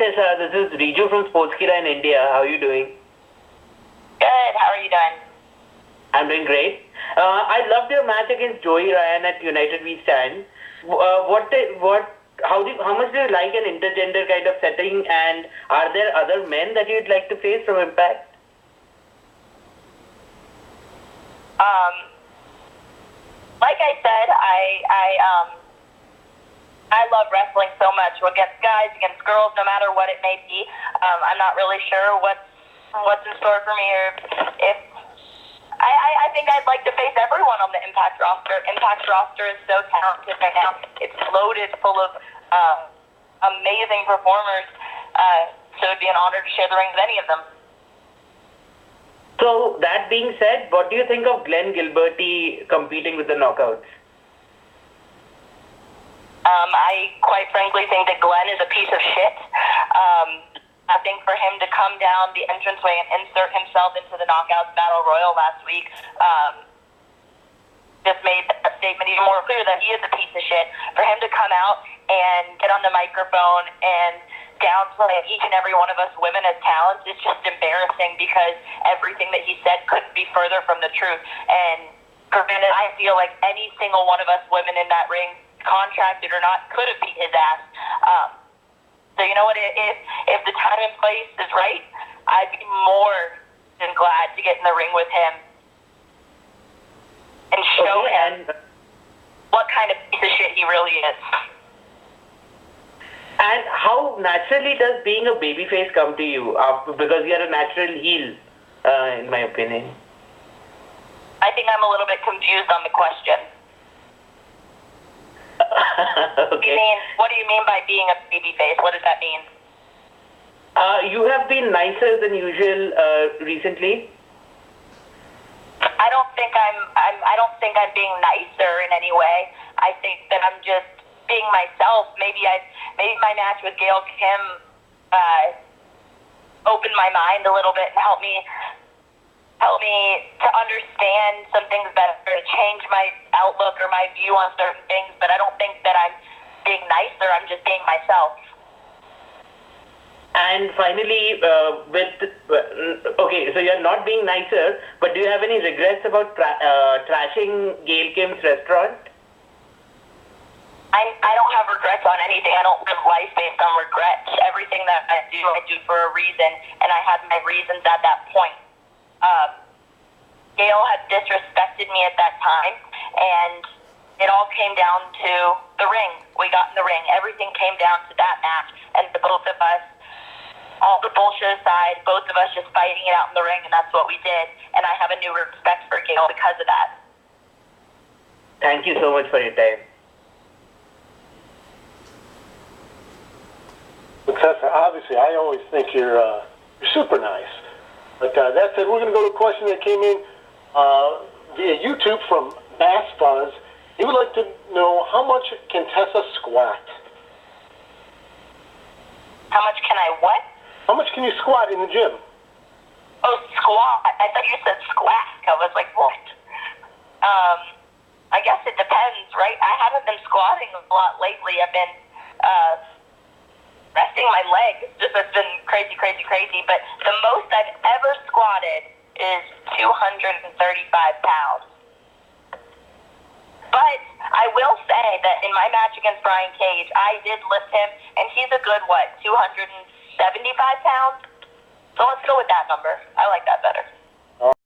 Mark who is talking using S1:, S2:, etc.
S1: Tessa, this is Riju from Sportskira in India. How are you doing?
S2: Good. How are you doing?
S1: I'm doing great. I loved your match against Joey Ryan at United We Stand. How much do you like an intergender kind of setting, and are there other men that you'd like to face from Impact?
S2: Like I said, I love wrestling so much, against guys, against girls, no matter what it may be. I'm not really sure what's in store for me, or if I think I'd like to face everyone on the Impact roster. Impact roster is so talented right now. It's loaded full of amazing performers. So it'd be an honor to share the ring with any of them.
S1: So, that being said, what do you think of Glenn Gilberty competing with the Knockouts?
S2: I quite frankly think that Glenn is a piece of shit. I think for him to come down the entranceway and insert himself into the Knockouts Battle Royal last week just made a statement even more clear that he is a piece of shit. For him to come out and get on the microphone and downplay each and every one of us women as talents is just embarrassing, because everything that he said couldn't be further from the truth. And granted, I feel like any single one of us women in that ring, contracted or not, could have beat his ass. So you know what, if the time and place is right, I'd be more than glad to get in the ring with him and show him what kind of piece of shit he really is.
S1: And how naturally does being a babyface come to you? Because you're a natural heel, in my opinion.
S2: I think I'm a little bit confused on the question.
S1: Okay.
S2: What do you mean by being a babyface? What does that mean?
S1: You have been nicer than usual recently.
S2: I don't think I'm being nicer in any way. I think that I'm just being myself. Maybe my match with Gail Kim opened my mind a little bit and helped me to understand some things better, to change my outlook or my view on certain things. But I don't think that I'm being nicer. I'm just being myself.
S1: And finally, okay, so you're not being nicer, but do you have any regrets about trashing Gail Kim's restaurant?
S2: I don't have regrets on anything. I don't live life based on regrets. Everything that I do for a reason, and I had my reasons at that point. Gail had disrespected me at that time, and it all came down to the ring. We got in the ring. Everything came down to that match, and the both of us, all the bullshit aside, both of us just fighting it out in the ring, and that's what we did. And I have a new respect for Gail because of that.
S1: Thank you so much for your time.
S3: Tessa, obviously, I always think you're super nice. But that said, we're going to go to a question that came in via YouTube from Bass Buzz. He would like to know, how much can Tessa squat?
S2: How much can I what?
S3: How much can you squat in the gym?
S2: Oh, squat. I thought you said squack. I was like, what? I guess it depends, right? I haven't been squatting a lot lately. I've been resting my legs. Just has been crazy. But the most I've ever squatted is 235 pounds. But I will say that in my match against Brian Cage, I did lift him, and he's a good, 275 pounds? So let's go with that number.